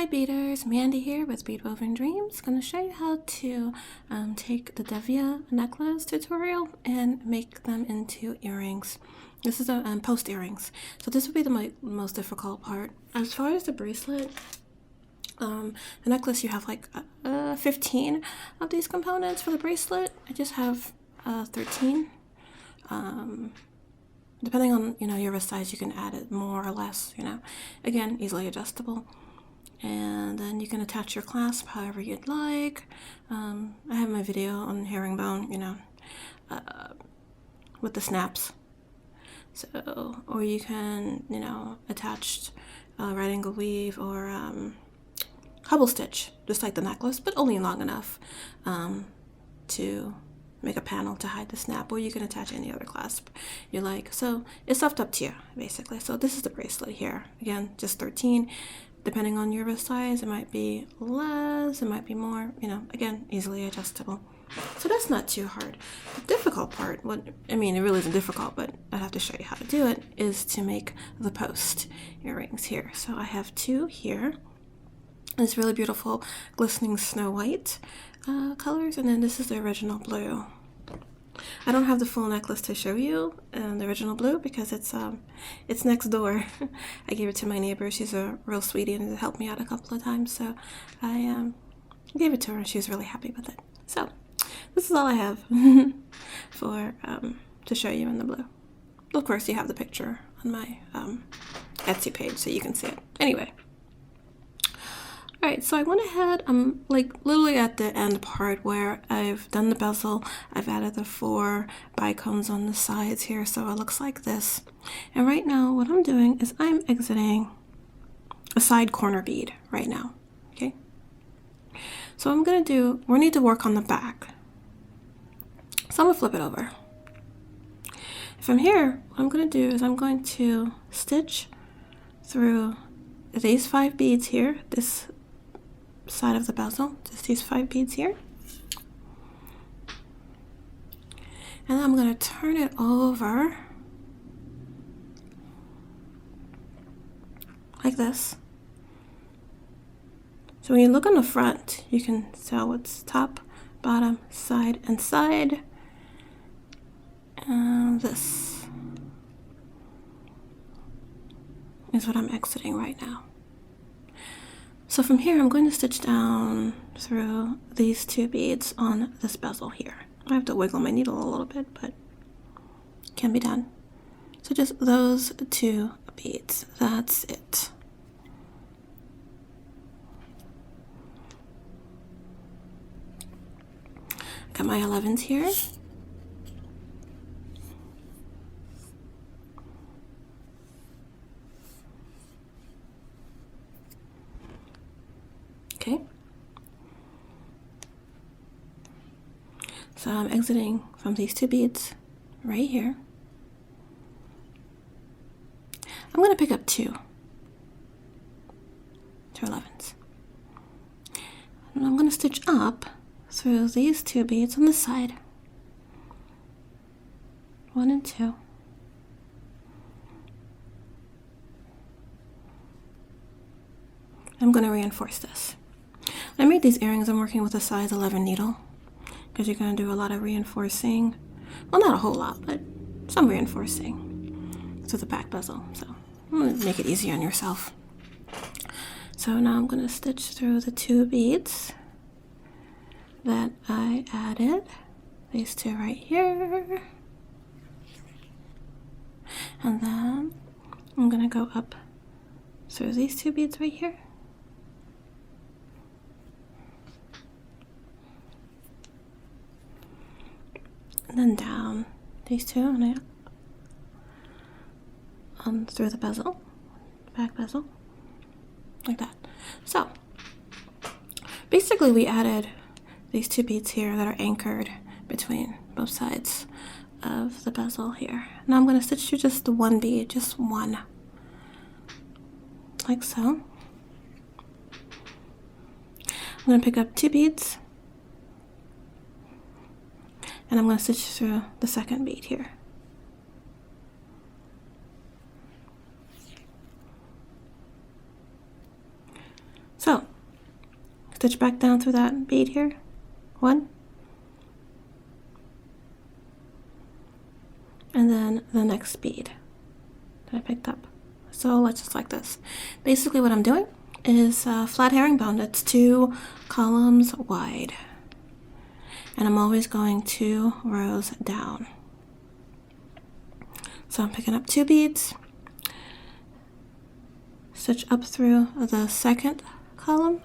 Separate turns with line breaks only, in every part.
Hi beaders, Mandy here with Bead Woven Dreams. Going to show you how to take the Devya necklace tutorial and make them into earrings. This is a post earrings. So this would be the most difficult part. As far as the bracelet, the necklace, you have like 15 of these components for the bracelet. I just have 13. Depending on your wrist size, you can add it more or less. Again, easily adjustable. And then you can attach your clasp however you'd like. I have my video on herringbone, with the snaps. So, or you can, attach right angle weave or hubble stitch, just like the necklace, but only long enough to make a panel to hide the snap, or you can attach any other clasp you like. So it's left up to you, basically. So this is the bracelet here. Again, just 13. Depending on your wrist size, it might be less, it might be more, again, easily adjustable. So that's not too hard. The difficult part, it really isn't difficult, but I have to show you how to do it, is to make the post earrings here. So I have 2 here. It's really beautiful, glistening snow white colors, and then this is the original blue. I don't have the full necklace to show you, the original blue, because it's next door. I gave it to my neighbor. She's a real sweetie and helped me out a couple of times, so I gave it to her and she was really happy with it. So this is all I have for to show you in the blue. Of course, you have the picture on my Etsy page so you can see it. Anyway. Alright, so I went ahead, I'm literally at the end part where I've done the bezel. I've added the 4 bicones on the sides here, so it looks like this. And right now what I'm doing is I'm exiting a side corner bead right now, okay? So we need to work on the back. So I'm going to flip it over. From here, what I'm going to do is I'm going to stitch through these 5 beads here, this side of the bezel, just these 5 beads here, and then I'm going to turn it over like this. So when you look on the front, you can tell what's top, bottom, side, and side. And this is what I'm exiting right now. So from here, I'm going to stitch down through these 2 beads on this bezel here. I have to wiggle my needle a little bit, but it can be done. So just those 2 beads, that's it. Got my 11s here. Okay, so I'm exiting from these 2 beads right here. I'm going to pick up 2 11s, and I'm going to stitch up through these 2 beads on the side, 1 and 2. I'm going to reinforce this. When I made these earrings, I'm working with a size 11 needle because you're going to do a lot of reinforcing. Well, not a whole lot, but some reinforcing to the back bezel. So I'm going to make it easy on yourself. So now I'm going to stitch through the 2 beads that I added. These 2 right here. And then I'm going to go up through these 2 beads right here. And then down these 2 and through the bezel, back bezel, like that. So basically we added these 2 beads here that are anchored between both sides of the bezel here. Now I'm going to stitch through just the 1 bead, just 1, like so. I'm going to pick up 2 beads, and I'm going to stitch through the 2nd bead here. So stitch back down through that bead here. 1, and then the next bead that I picked up. So let's just like this. Basically what I'm doing is a flat herringbone that's 2 columns wide, and I'm always going 2 rows down. So I'm picking up 2 beads, stitch up through the second column,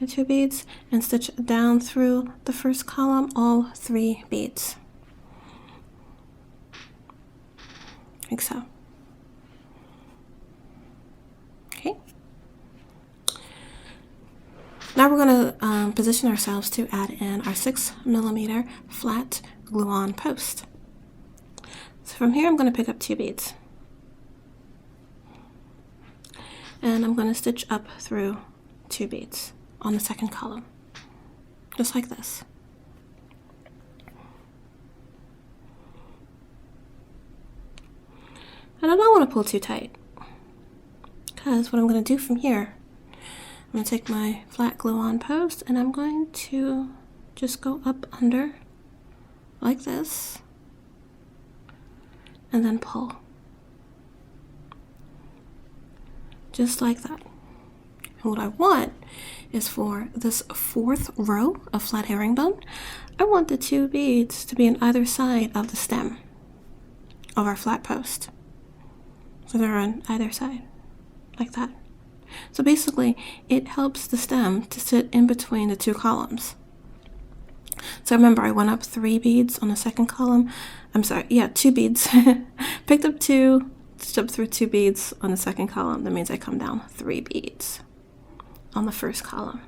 2 beads, and stitch down through the first column, all 3 beads, like so. Okay. Now we're going to position ourselves to add in our 6mm flat glue-on post. So from here I'm going to pick up 2 beads, and I'm going to stitch up through 2 beads on the second column, just like this. And I don't want to pull too tight, because what I'm going to do from here, I'm going to take my flat glue-on post and I'm going to just go up under like this and then pull, just like that. And what I want is for this 4th row of flat herringbone, I want the 2 beads to be on either side of the stem of our flat post. So they're on either side, like that. So basically, it helps the stem to sit in between the 2 columns. So remember, I went up 3 beads on the second column. I'm sorry, yeah, 2 beads. Picked up 2, stitched up through 2 beads on the second column. That means I come down 3 beads on the first column.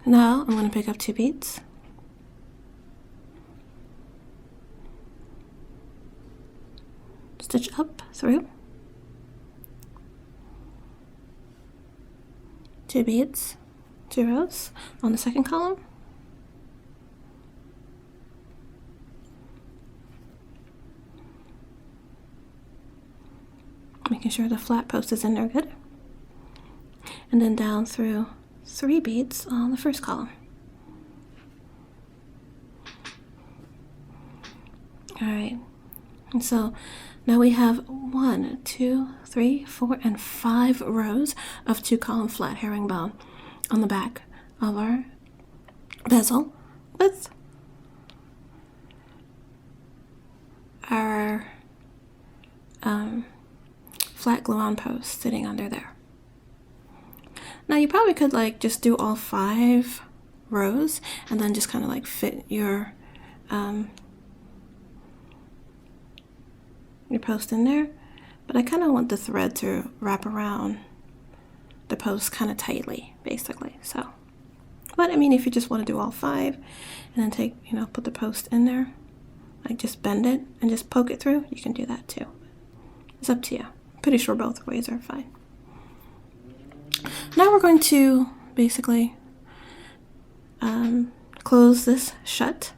Now I'm going to pick up 2 beads, stitch up through 2 beads, 2 rows on the second column, making sure the flat post is in there good, and then down through 3 beads on the first column. Alright, and so now we have 1, 2, 3, 4, and 5 rows of 2 column flat herringbone on the back of our bezel with our flat glue-on post sitting under there. Now you probably could just do all 5 rows and then just kind of fit your post in there, but I kind of want the thread to wrap around the post kind of tightly, basically. So, but I mean, if you just want to do all 5 and then take, put the post in there, just bend it and just poke it through, you can do that too. It's up to you. Pretty sure both ways are fine. Now we're going to basically close this shut.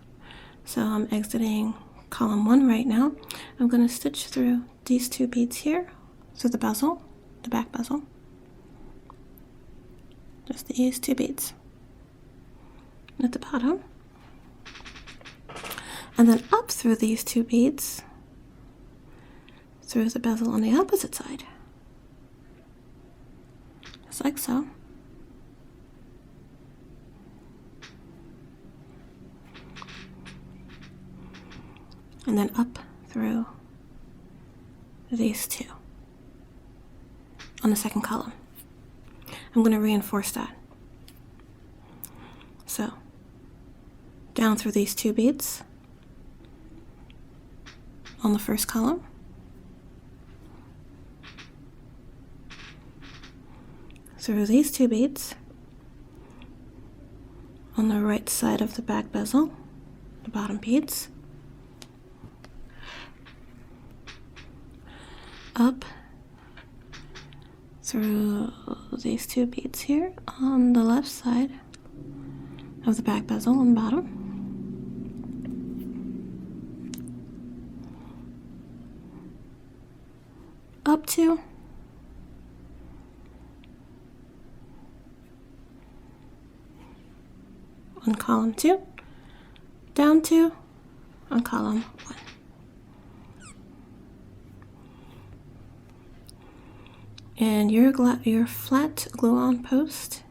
So I'm exiting column 1 right now. I'm going to stitch through these 2 beads here, through the bezel, the back bezel. Just these 2 beads at the bottom. And then up through these 2 beads, through the bezel on the opposite side. Just like so. And then up through these 2 on the second column. I'm going to reinforce that. So, down through these 2 beads on the first column, through these 2 beads on the right side of the back bezel, the bottom beads, up through these 2 beads here on the left side of the back bezel on the bottom, up to, on column 2, down to, on column 1. And your flat glue-on post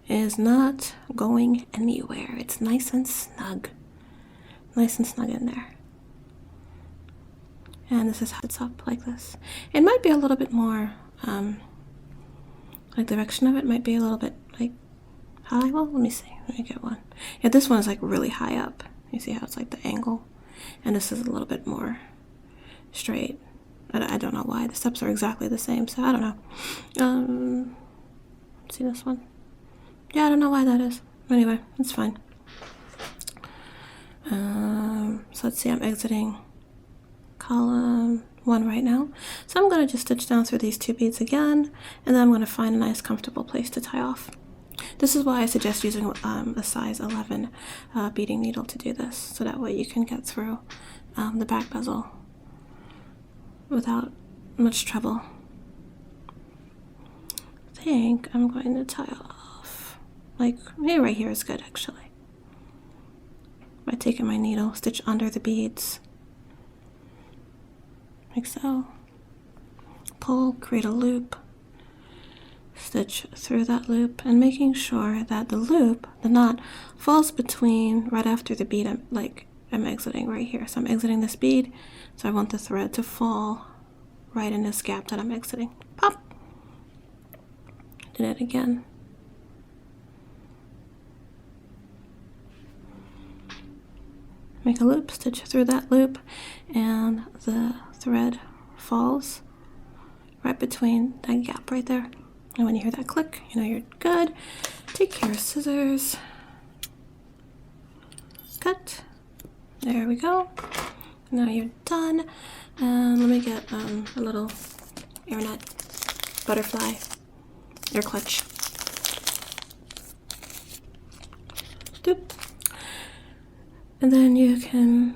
is not going anywhere. It's nice and snug. Nice and snug in there. And this is how it's up like this. It might be a little bit more, like the direction of it might be a little bit like high. Well, let me see. Let me get one. Yeah, this one is like really high up. You see how it's like the angle? And this is a little bit more straight. I don't know why. The steps are exactly the same, so I don't know. See this one? Yeah, I don't know why that is. Anyway, it's fine. So let's see, I'm exiting column 1 right now. So I'm going to just stitch down through these 2 beads again, and then I'm going to find a nice comfortable place to tie off. This is why I suggest using a size 11 beading needle to do this, so that way you can get through the back bezel without much trouble. I think I'm going to tie off, like maybe right here is good actually. By taking my needle, stitch under the beads, like so. Pull, create a loop, stitch through that loop, and making sure that the loop, the knot, falls between right after the bead I'm exiting right here. So I'm exiting this bead, so I want the thread to fall right in this gap that I'm exiting. Pop! Did it again. Make a loop, stitch through that loop, and the thread falls right between that gap right there. And when you hear that click, you know you're good. Take your scissors, cut. There we go. Now you're done. And let me get a little ear nut, butterfly, ear clutch. Doop. And then you can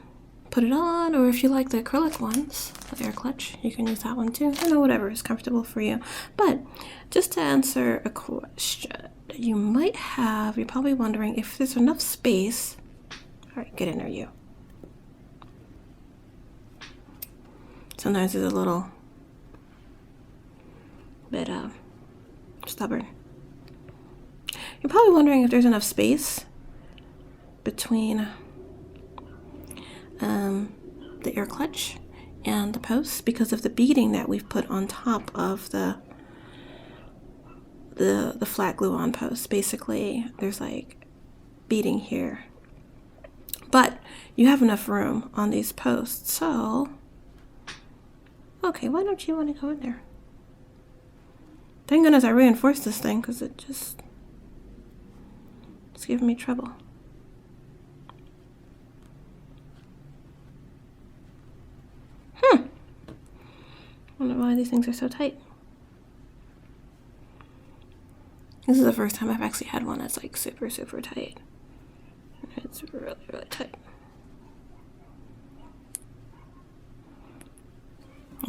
put it on, or if you like the acrylic ones, the ear clutch, you can use that one too. I know, whatever is comfortable for you. But just to answer a question that you might have, you're probably wondering if there's enough space. All right, get in there, you. Sometimes it's a little bit stubborn. You're probably wondering if there's enough space between the ear clutch and the posts because of the beading that we've put on top of the flat glue-on post. Basically, there's like beading here, but you have enough room on these posts, so okay, why don't you want to go in there? Thank goodness I reinforced this thing because it's giving me trouble. I don't know why these things are so tight. This is the first time I've actually had one that's like super, super tight. It's really, really tight.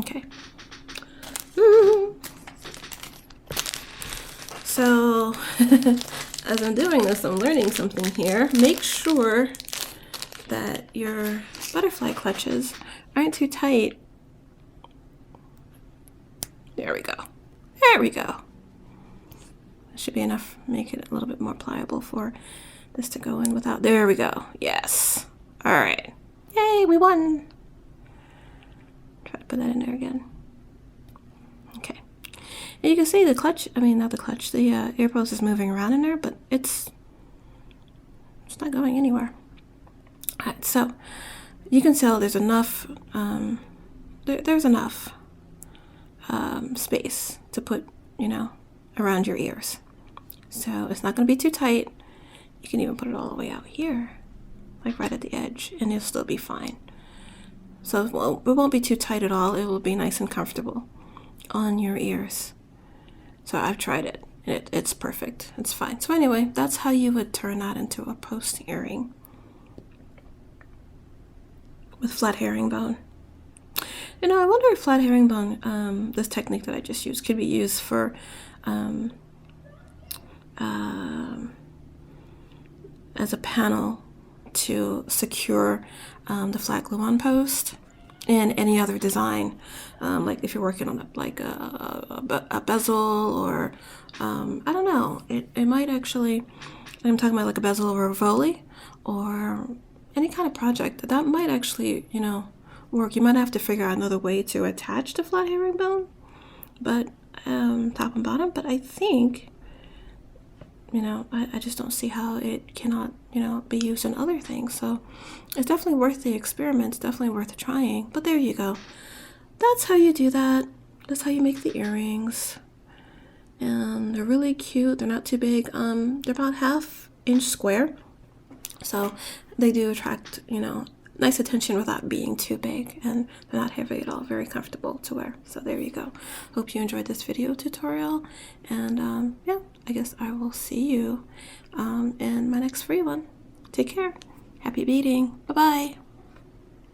Okay. So, as I'm doing this, I'm learning something here. Make sure that your butterfly clutches aren't too tight. There we go. There we go. That should be enough. Make it a little bit more pliable for this to go in without. There we go. Yes. All right. Yay, we won. Try to put that in there again. Okay. And you can see the clutch, not the clutch, the ear post is moving around in there, but it's not going anywhere. All right, so you can tell there's enough, there's enough space to put, around your ears. So it's not going to be too tight. You can even put it all the way out here, like right at the edge, and it'll still be fine. So it won't be too tight at all. It will be nice and comfortable on your ears. So I've tried it. It's perfect. It's fine. So anyway, that's how you would turn that into a post earring with flat herringbone. You know, I wonder if flat herringbone, this technique that I just used, could be used for as a panel to secure the flat glue-on post in any other design. Like if you're working on a bezel, or I don't know, it might actually, I'm talking about like a bezel or a volley, or any kind of project that might actually, you know, work. You might have to figure out another way to attach the flat herringbone, but top and bottom. But I think, you know, I just don't see how it cannot, you know, be used in other things. So it's definitely worth the experiment. It's definitely worth trying. But there you go. That's how you do that. That's how you make the earrings. And they're really cute. They're not too big. They're about 1/2 inch square. So they do attract, you know, nice attention without being too big, and they're not heavy at all. Very comfortable to wear. So there you go. Hope you enjoyed this video tutorial, and yeah, I guess I will see you in my next free one. Take care. Happy beading. Bye bye.